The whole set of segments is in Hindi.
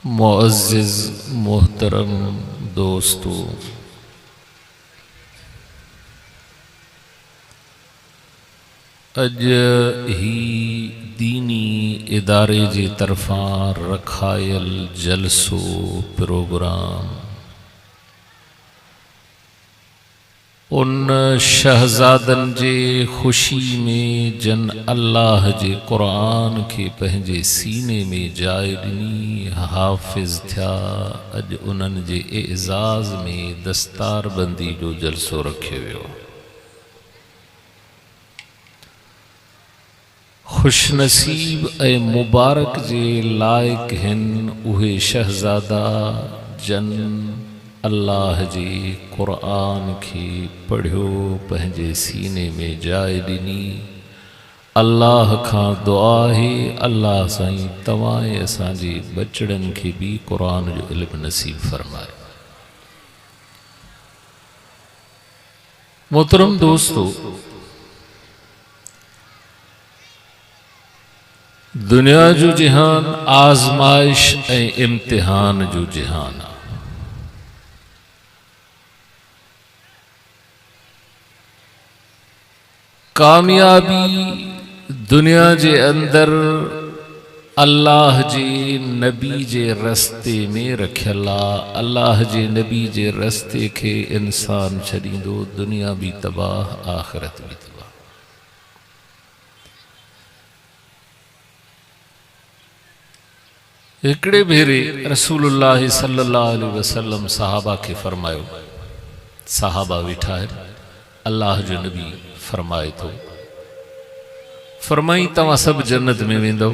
मुअज़्ज़िज़ मोहतरम दोस्तों, अज ही दीनी इदारे जे तरफ़ां रखायल जलसो प्रोग्राम उन शहज़ादन जे खुशी में जन अल्लाह जे क़ुरान के पंहिंजे सीने में जाइ ॾिनी हाफ़िज़ थिया। अज उन्हनि जे एज़ाज़ में दस्तारबंदी जो जलसो रखियो वियो। खुशनसीब ऐं मुबारक जे लाइक हिन उहे शहज़ादा जन अल्लाह जे क़ुरान के पढ़ियो पंहिंजे सीने में जाइ ॾिनी। अल्लाह खां दुआ है अल्लाह साईं तव्हां ऐं असांजे बचड़नि खे भी क़ुरान जो इल्म नसीब फरमाए। मोहतरम दोस्तों, दुनिया जो जहान आज़माइश ऐं इम्तिहान जो जहान आहे। कामयाबी दुनिया जे अंदर अल्लाह जे नबी जे रस्ते में रखियल आहे। अल्लाह जे नबी जे रस्ते के इंसान छॾींदो दुनिया भी तबाह आख़िरत भी तबाह। हिकड़े भेरे रसूलुल्लाह सल्लल्लाहु अलैहि वसल्लम सहाबा के फरमायो, सहाबा वेठा है, अल्लाह जो नबी फरमाए तो फरमाई तव्हां सब जन्नत में वेंदो।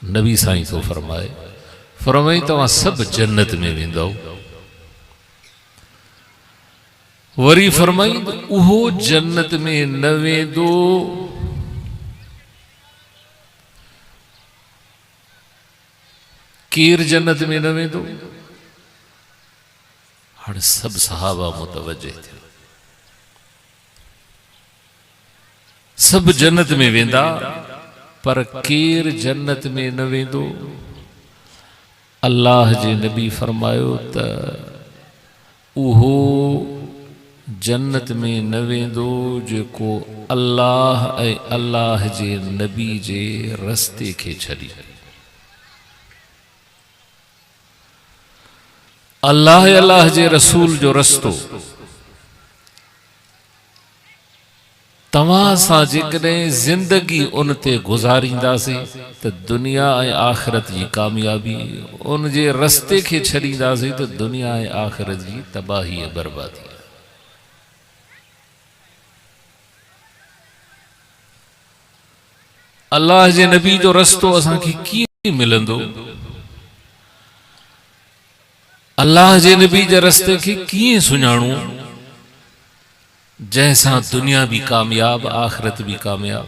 नबी साईं तो फरमाए, फरमाई तव्हां सब जन्नत में वेंदो। वरी फरमाई उहो जन्नत में न वेंदो केर जन्नत में न वेंदो। हाणे सब सहाबा मुतवज्जे थे, सब जन्नत में वेंदा पर केर जन्नत में न वेंदो। अल्लाह जे नबी फरमायो त उहो जन्नत में न वेंदो जेको अल्लाह ऐं अल्लाह जे नबी जे रस्ते के छॾी। अल्लाह अल्लाह जे रसूल जो रस्तो तव्हां सां जेकॾहिं जिंदगी उन ते गुज़ारींदासीं त दुनिया ऐं आख़िरत जी कामयाबी, उन जे रस्ते खे छॾींदासीं त दुनिया ऐं आख़िरत जी तबाही ऐं बर्बादी। अल्लाह जे नबी जो रस्तो असांखे कीअं मिलंदो? अल्लाह जे नबी जे रस्ते खे कीअं सुञाणूं जैसा दुनिया भी कामयाब आखिरत भी कामयाब।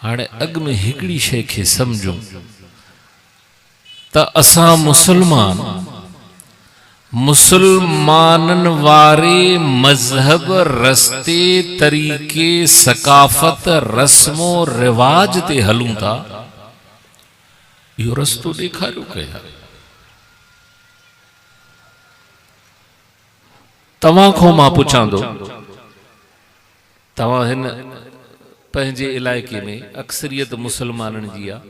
हाणे अग में हिकड़ी शे के समझूं त असां मुसलमानन वारे मजहब रस्ते तरीके सकाफत रस्मो रिवाज ते हलूं था। यो रस्तो ॾेखारियो कया। तव्हां खां मां पुछां थो, तव्हां हिन पंहिंजे इलाइक़े में अक्सरियत मुसलमाननि जी आहे,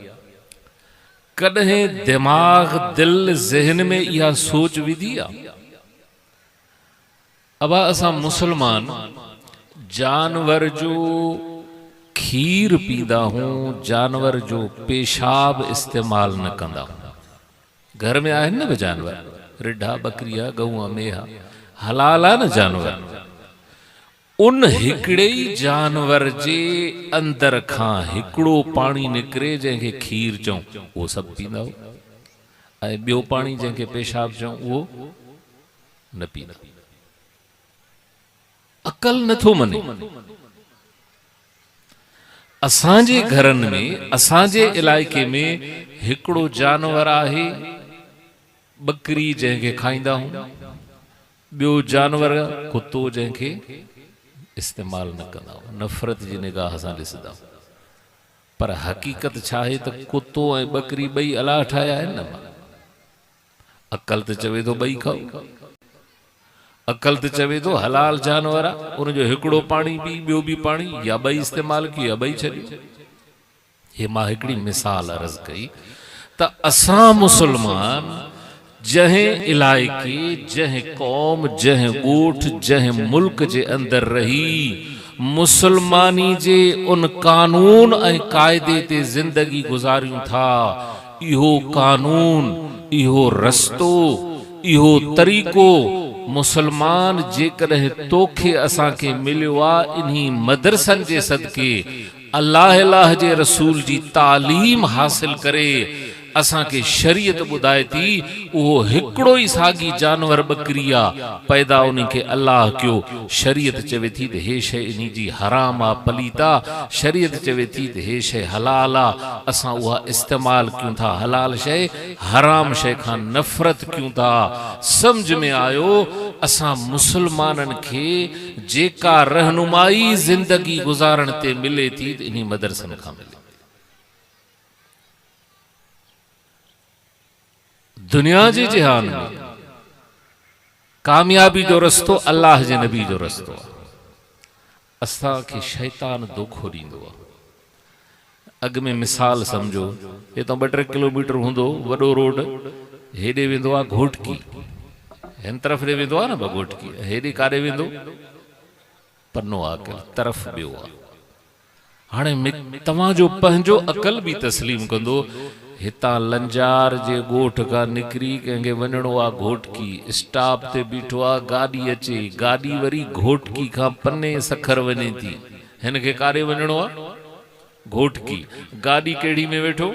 कॾहिं दिमाग़ दिल ज़हन में इहा सोच विधी आहे अबा असां मुसलमान जानवर जो खीर पींदा हूं, जानवर जो पेशाब इस्तेमाल न कंदा हूं। घर में आहिनि न जानवर, रिढा बकरिया गऊं मेहा हलाल आहे न जानवर। उन हिकड़े ही जानवर जे अंदर खां हिकड़ो पानी निकरे जंहिंखे खीर चऊं, उहो सभु पींदा हो, ऐं ॿियो पानी जंहिंखे पेशाब चऊं उहो न पींदा। अकल नथो मने। असांजे घरनि में असांजे इलाइक़े में हिकड़ो जानवर आहे बकरी जंहिंखे खाईंदा हूं, ॿियो जानवर कुत्तो जंहिंखे इस्तेमाल न कंदा। नफ़रत जी निगाह सां ॾिसंदा। पर हकीकत छा है त कुत्तो ऐं बकरी ॿई अलाह ठाहिया आहिनि न। अकल त चवे थो ॿई खाओ, अकल त चवे थो हलाल जानवर आहे, उनजो हिकिड़ो पाणी पी ॿियो बि पाणी, या ॿई इस्तेमाल कयो या ॿई छॾियो। हे मां हिकिड़ी मिसाल अर्ज़ कई त असां मुसलमान जंहिं इलाइक़े, जंहिं क़ौम, जंहिं ॻोठ, जंहिं मुल्क जे अंदरि रही मुसलमानी जे उन कानून ऐं क़ाइदे ते ज़िंदगी गुज़ारियूं था, इहो कानून, इहो रस्तो, इहो तरीक़ो मुसलमान जेकॾहिं तोखे असांखे मिलियो आहे, इन्ही मदरसनि जे सदके अल्लाह जे रसूल जी तालीम हासिल करे असांखे शरीयत ॿुधाए थी। उहो हिकिड़ो ई साॻी जानवर बकरी आहे, पैदा उनखे अल्लाह कयो। शरीयत चवे थी त हे शइ इन जी हराम आहे, पलीता। शरीयत चवे थी त हे शइ हलाल आहे, असां उहा इस्तेमाल कयूं था। हलाल शइ हराम शइ खां नफ़रत कयूं था। सम्झ में आयो असां मुसलमाननि खे जेका रहनुमाई ज़िंदगी गुज़ारण ते मिले थी त इन मदरसनि खां मिले। दुनिया जे जहान में कामयाबी जो रस्तो अल्लाह जे नबी जो रस्तो आहे। असांखे शैतान धोखो ॾींदो आहे। अॻ में मिसाल सम्झो, हितां 2-3 किलोमीटर हूंदो वॾो रोड, हेॾे वेंदो आहे घोटकी, हिन तरफ़ ॾे वेंदो आहे न घोटकी, हेॾे काॾे वेंदो पन्नो आकल तरफ़ ॿियो आहे। हाणे तव्हांजो पंहिंजो अकल बि तस्लीम कंदो, हितां लंजार जे ॻोठ खां निकिरी कंहिंखे वञिणो आहे घोटकी, स्टॉप ते बीठो आहे, गाॾी अचे, गाॾी वरी घोटकी खां पन्ने सखर वञे थी, हिन खे काॾे वञिणो आहे घोटकी, गाॾी कहिड़ी में वेठो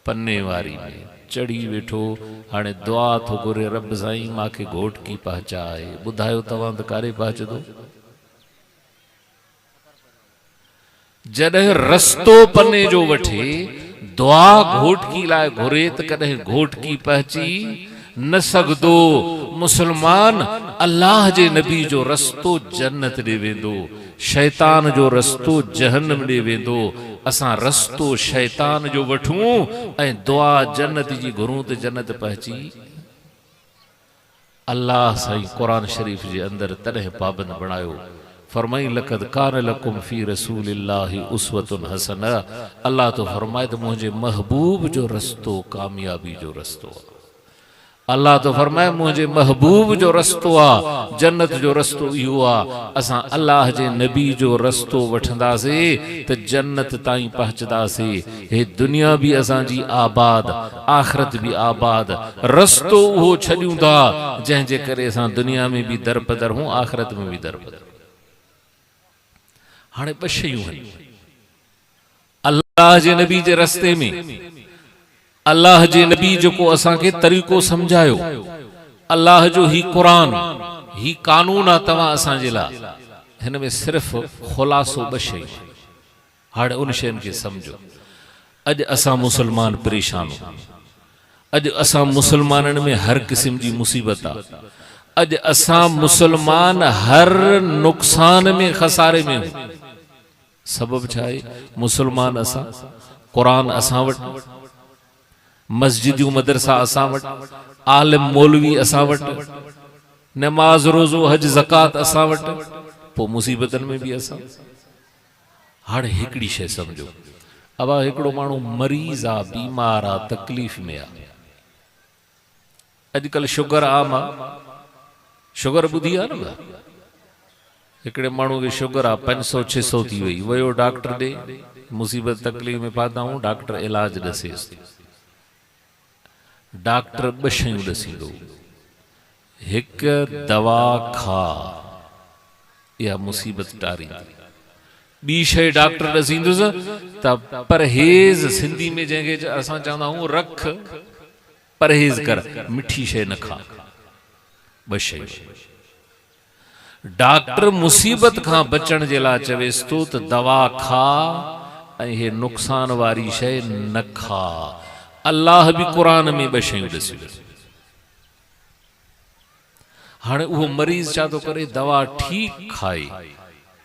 पन्ने वारी में चढ़ी वेठो। हाणे दुआ थो घुरे, रब साईं मूंखे घोटकी पहुचाए। ॿुधायो तव्हां त काॾे पहुचंदो? जॾहिं रस्तो पन्ने जो वठे, दुआ घोटकी लाइ घुरे त कॾहिं घोटकी पहुची न सघंदो। मुसलमान अल्लाह जे नबी जो रस्तो जन्नत ॾे वेंदो, शैतान जो रस्तो जहन्नम ॾे वेंदो। असां रस्तो शैतान जो वठूं ऐं दुआ जन्नत जी घुरूं त जन्नत पहुची। अल्लाह साईं क़ुरान शरीफ़ जे अंदरि तॾहिं पाबंद बणायो, फरमाई लक़द कान लकुम फी रसूलिल्लाहि उस्वतुन हसना। अल्लाह तो फरमाए त मुंहिंजे महबूब जो रस्तो कामयाबी जो रस्तो आहे। अल्लाह तो फरमाए मुंहिंजे महबूब जो रस्तो आहे, जन्नत जो रस्तो इहो आहे। असां अल्लाह जे नबी जो रस्तो वठंदासीं त जन्नत ताईं पहुचंदासीं। हे दुनिया बि असांजी आबाद, आख़िरत बि आबाद। रस्तो उहो छॾियूं था जंहिंजे करे असां दुनिया में बि दरपदर हूं, आख़िरत में बि दरपदर। हाणे ॿ शयूं आहिनि, अल्लाह जे नबी जे रस्ते में अल्लाह जे नबी जेको असांखे तरीक़ो सम्झायो, अल्लाह जो ही क़ुरान, ही कानून आहे तव्हां असांजे लाइ, हिन में सिर्फ़ ख़ुलासो 2 शयूं। हाणे उन शयुनि खे सम्झो। अॼु असां मुसलमान परेशान आहियूं, अॼु असां मुसलमाननि में हर क़िस्म जी मुसीबत आहे, अॼु असां मुसलमान हर नुक़सान में खसारे में आहियूं। सबब छा आहे? मुसलमान असां, क़ुरान असां वटि, मस्जिदियूं मदरसा असां वटि, आलिम मौलवी असां वटि, नमाज रोज़ो हज ज़कात असां वटि, पोइ मुसीबतनि में बि असां। हाणे हिकिड़ी शइ सम्झो, अबा हिकिड़ो माण्हू मरीज़ आहे, बीमार आहे, तकलीफ़ में आहे। अॼुकल्ह शुगर आम आहे, शुगर ॿुधी आहे न? हिकिड़े माण्हू खे शुगर आहे, 500-600 थी वई, वियो डॉक्टर ॾे, मुसीबत तकलीफ़ में फाथा हूं, डॉक्टर इलाज ॾसेसि। डॉक्टर 2 शयूं ॾसींदो, हिकु दवा खा, इहा मुसीबत टारींदी। ॿी शइ डॉक्टर ॾसींदुसि त परहेज़, सिंधी में जंहिंखे असां चवंदा आहियूं रख, परहेज़ कर, मिठी शइ न खा। 2 शयूं। डॉक्टर मुसीबत खां बचण जे लाइ चवेसि थो त दवा खा ऐं हे नुक़सान वारी शइ न खा। अल्लाह बि क़ुरान में 2 शयूं ॾसियूं। हाणे उहो मरीज़ छा थो करे? दवा ठीक खाए,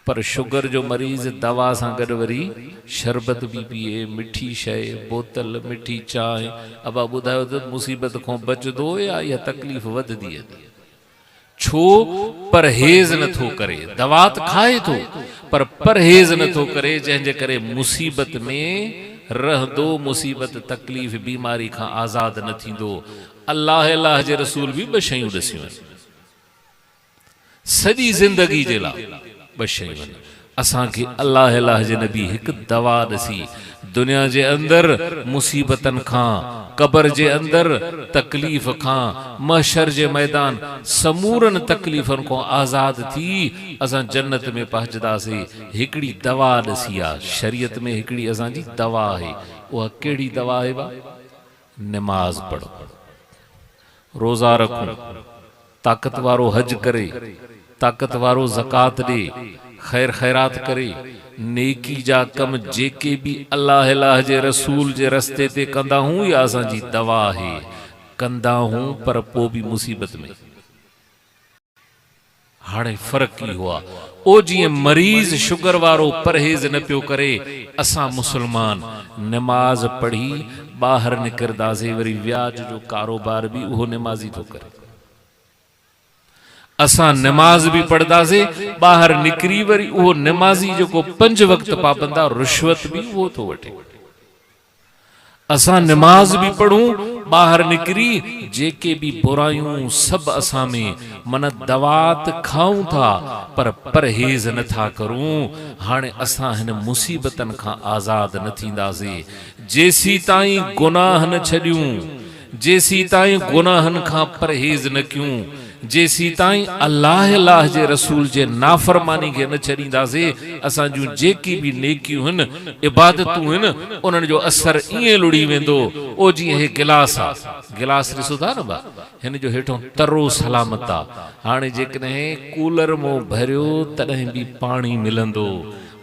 पर शुगर जो मरीज़ दवा सां गॾु वरी शरबत भी पिए, मिठी शइ, बोतल, मिठी चांहि। अबा ॿुधायो त मुसीबत खां बचंदो या इहा तकलीफ़ वधंदी? छो? परहेज़ नथो करे। दवा त खाए थो पर परहेज़ नथो करे, जंहिंजे करे मुसीबत में रहंदो, मुसीबत तकलीफ़ बीमारी खां आज़ाद न थींदो। अल्लाह अल्लाह जे रसूल भी ॿ शयूं ॾसियूं आहिनि सॼी ज़िंदगी जे लाइ। ॿ शयूं आहिनि असांखे। अल्लाह अल्लाह जे नबी हिकु दवा ॾसी, दुनिया जे अंदरि मुसीबतनि खां, क़ब्र जे अंदरि तकलीफ़ खां, महशर जे मैदान समूरनि तकलीफ़नि खां आज़ाद थी असां जन्नत में पहुचंदासीं। हिकिड़ी दवा ॾसी आहे शरीयत में, हिकिड़ी असांजी दवा आहे। उहा कहिड़ी दवा आहे? बा नमाज़ पढ़ो, रोज़ा रखो, ताक़त वारो हज करे, ताक़त वारो ज़कात ॾे, ख़ैर ख़ैरात करे, नेकी जा कम जेके भी अल्लाह अल्लाह जे रसूल जे रस्ते ते कंदा हूं, या असांजी दवा आहे। कंदा हूं पर पोइ भी मुसीबत में। हाणे फ़र्क़ु इहो आहे, ओ जीअं मरीज़ शुगर वारो परहेज़ न पियो करे, असां मुसलमान नमाज़ पढ़ी ॿाहिरि निकिरंदासीं, वरी व्याज जो कारोबार भी उहो नमाज़ी थो करे। असां नमाज भी पढ़दासीं, ॿाहिरि निकिरी वरी उहो नमाज़ी जेको 5 वक़्त पाबंदा, रिश्वत भी उहो थो वठे। असां नमाज भी पढ़ूं, ॿाहिरि निकिरी जेके भी बुरायूं सभु असां में, मन दवात खाऊं था पर परहेज़ नथा करूं। हाणे असां हिन मुसीबतनि खां आज़ाद न थींदासीं जेसी ताईं गुनाह न छॾियूं, जेसी ताईं गुनाहनि खां परहेज़ न कयूं, जेसी ताईं अल्लाह अल्लाह जे रसूल जे नाफरमानी के न छॾींदासीं। असां जूं जेकी भी नेकियूं आहिनि, इबादतूं आहिनि, उन्हनि जो असर ईअं लुड़ी वेंदो। ओ जीअं हे गिलास आहे, गिलास ॾिसो था न बा, हिन जो हेठों तरो सलामत आहे। हाणे जेकॾहिं कूलर मां भरियो तॾहिं भी पाणी मिलंदो,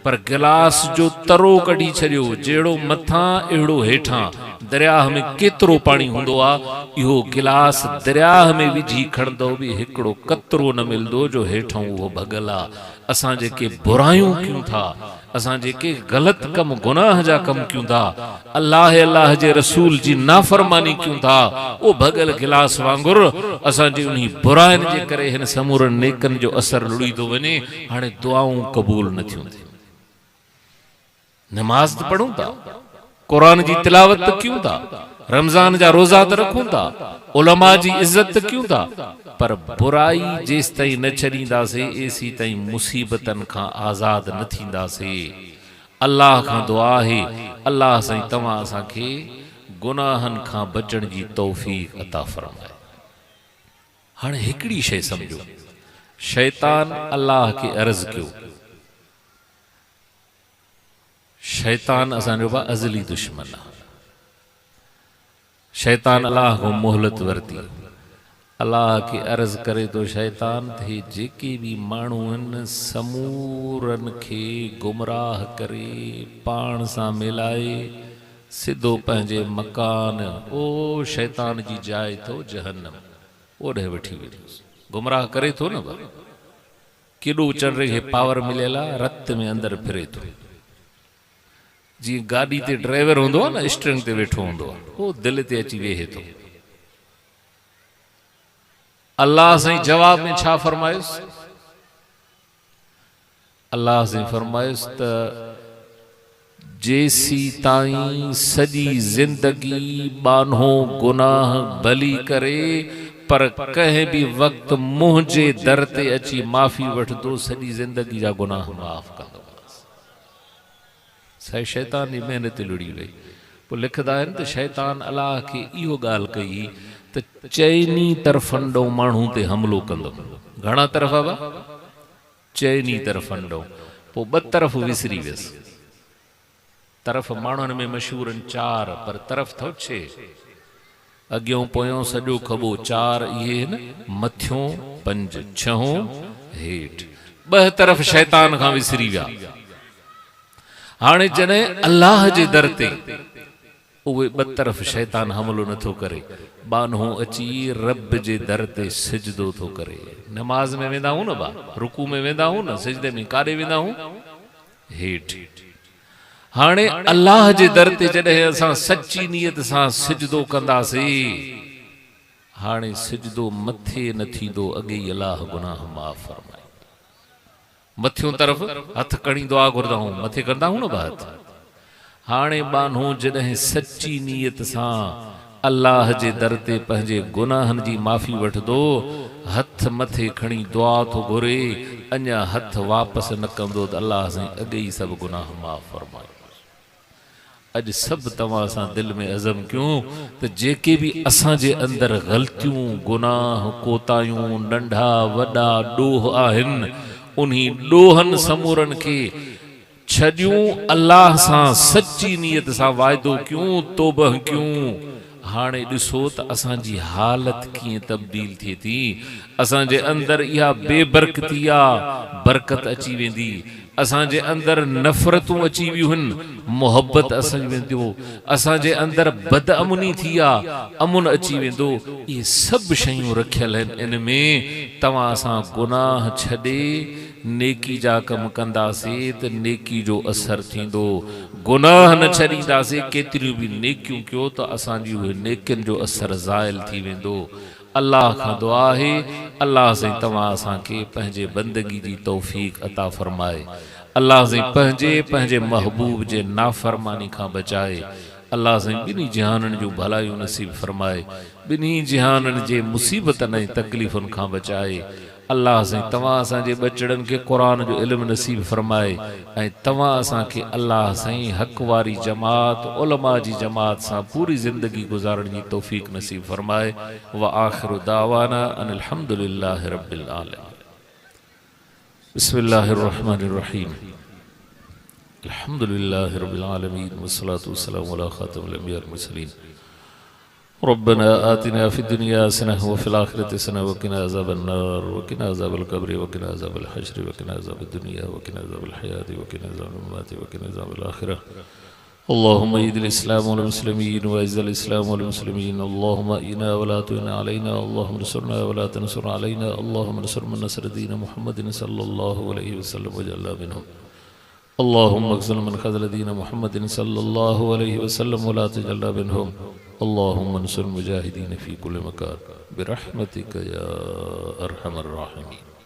पर गिलास जो तरो कढी छॾियो, जहिड़ो मथां अहिड़ो हेठां। दरियाह में केतिरो पाणी हूंदो आहे, इहो गिलास दरियाह में विझी खणंदो भी हिकिड़ो कतरो न मिलंदो जो हेठां उहो भॻल आहे। असां जेके बुरायूं कयूं था, असां जेके ग़लति कम गुनाह जा कम कयूं था, अल्लाह अल्लाह जे रसूल जी नाफरमानी कयूं था, उहो भॻल गिलास वांगुरु असांजी उन बुराइनि जे करे हिन समूरनि नेकनि जो असर लुड़ी थो वञे। हाणे दुआऊं क़बूल न थियूं। नमाज़ त पढ़ूं था, कुरान जी तिलावत त कयूं था, रमज़ान जा रोज़ा त रखूं था, उलमा जी इज़त त कयूं था, पर बुराई जेसि ताईं न छॾींदासीं, एसी ताईं मुसीबतनि खां आज़ाद न थींदासीं। अल्लाह खां दुआ आहे, अल्लाह साईं तव्हां असांखे गुनाहनि खां बचण जी तौफ़ीक़ अता फ़रमाए। हाणे हिकिड़ी शइ सम्झो, शैतान अल्लाह खे अर्ज़ कयो, शैतान असांजो बा अज़ली दुश्मन आहे। शैतान अल्लाह को मोहलत वरती, अल्लाह के अर्ज़ करे तो शैतान थे जेके भी माण्हू आहिनि समूरनि खे गुमराह करे पाण सां मिलाए सिधो पंहिंजे मकान, ओ शैतान जी जाइ थो जहन्नम, ओॾे वठी वेठोसि। गुमराह करे थो न बा, केॾो चंड खे पावर मिलियल आहे, रत में अंदरि फिरे थो। जीअं गाॾी ते ड्राइवर हूंदो आहे न, स्टीयरिंग ते वेठो हूंदो आहे, उहो दिलि ते अची वेहे थो। अल्लाह साईं जवाब में छा फरमायुसि? अल्लाह साईं फरमायुसि त जेसी ताईं सॼी ज़िंदगी बानो गुनाह भली करे पर कंहिं भी वक़्त मुंहिंजे दर ते अची माफ़ी वठंदो, सॼी ज़िंदगी जा गुनाह माफ़ कंदो। शैतान जी महिनत लुड़ी वई। पोइ लिखंदा आहिनि त शैतान अल्लाह खे इहो ॻाल्हि कई त चइनी तरफ़नि ॾों माण्हू ते हमिलो कंदो। घणा तरफ़ बा? चइनी तरफ़नि ॾों। पोइ 2 तरफ़ विसरी वियसि। तरफ़ माण्हुनि में मशहूर आहिनि 4, पर तरफ़ थो 6। अॻियों पोयों सॼो खॿो 4 इहे आहिनि, मथियों 5, 6 हेठि। 2 तरफ़ शैतान खां विसरी विया। हाणे जॾहिं अल्लाह जे दर ते उहे 2 तरफ़ शैतान हमलो नथो करे, बानो अची रब जे दर ते सिजदो थो करे। नमाज में वेंदा हूं न बा, रुकू में वेंदा हूं न, सिजदे में काॾे वेंदा हूं? हेठि। हाणे अल्लाह जे दर ते जॾहिं असां सची नीयत सां सिजदो कंदासीं, हाणे सिजदो मथे न थींदो, अॻे ई अल्लाह गुनाह माफ़ फरमाए। मथियों तरफ़ हथ खणी दुआ घुरदा हूं, मथे कंदा हूं न बा हथ। हाणे बानो जॾहिं सची नीयत सां अल्लाह जे दर ते पंहिंजे गुनाहनि जी माफ़ी वठंदो, हथ मथे खणी दुआ थो घुरे, अञा हथ वापसि न कंदो त अल्लाह साईं अॻे ई सभु गुनाह माफ़ फरमाए। अॼु सभु तव्हां सां दिलि में अज़म कयूं त जेके बि असांजे अंदरि ग़लतियूं, गुनाह, कोतायूं, नंढा वॾा ॾोह आहिनि, उन्ही ॾोहनि समूरनि खे छॾियूं, अल्लाह सां सची नीयत सां वाइदो कयूं, तौबह कयूं। हाणे ॾिसो त असांजी हालत कीअं तब्दील थिए थी। असांजे अंदरि इहा बेबरकती आहे, बरकत अची वेंदी। असांजे अंदरि नफ़रतूं अची वियूं आहिनि, मोहब्बत अची वेंदो। असांजे अंदरि बदअमनी थी आहे, अमुन अची वेंदो। इहे सभु शयूं रखियल आहिनि इन में। तव्हां सां गुनाह छॾे नेकी जा कम कंदासीं त नेकी जो असर थींदो। गुनाह न छॾींदासीं, केतिरियूं बि नेकियूं कयो त असांजी उहे नेकियुनि जो असर ज़ाइल थी वेंदो। अल्लाह खां दुआ आहे, अल्लाह से तव्हां असांखे पंहिंजे बंदगी जी तौफ़ीक़ अता फरमाए। अल्लाह से पंहिंजे महबूब जे नाफरमानी खां बचाए। अल्लाह से ॿिन्ही जहाननि जूं भलायूं नसीब फरमाए, ॿिन्ही जहाननि जे मुसीबतनि ऐं तकलीफ़ुनि खां बचाए। अल्लाह से तव्हां असांजे बचड़नि खे क़ुरान जो इल्मु नसीब फरमाए, ऐं तव्हां असांखे अल्लाह साईं हक़ वारी जमात, उलमा जी जमात सां पूरी ज़िंदगी गुज़ारण जी तौफ़ीक़ नसीब फरमाए। व आख़िरु दावाना अनिल हम्दुलिल्लाहि रब्बिल आलमीन। बिस्मिल्लाहिर रहमानिर रहीम। अल्हम्दुलिल्लाहि रब्बिल आलमीन वस्सलातु वस्सलामु अला खातिमिल अंबिया वल मुरसलीन। रब्बना आतिना फिद्दुनिया हसनह व फिल आखिरति हसनह व क़िना अज़ाबन्नार व क़िना अज़ाबल क़ब्र व क़िना अज़ाबल हश्र व क़िना अज़ाबद दुनिया व क़िना अज़ाबल हयात व क़िना अज़ाबल ममात व क़िना अज़ाबल आखिरह। अल्लाहुम्मा इज़्ज़िल इस्लाम वल मुस्लिमीन व इज़्ज़िल इस्लाम वल मुस्लिमीन। अल्लाहुम्मा इना व ला तु'इन अलैना, अल्लाहुम्मा अंसुरना व ला तंसुर अलैना, अल्लाहुम्मा अंसुर मन नसर दीन मुहम्मदिन सल्लल्लाहु अलैहि वसल्लम वजअलना मिनहुम। अल्लाहुम्मा अग़्ज़िल मन ख़ज़ल दीन मुहम्मदिन सल्लल्लाहु अलैहि वसल्लम व ला तजअलना मिनहुम। अल्लाहुम्मा अंसुर मुजाहिदीन फ़ी कुल्लि मकान बिरहमतिका या अरहमर राहिमीन।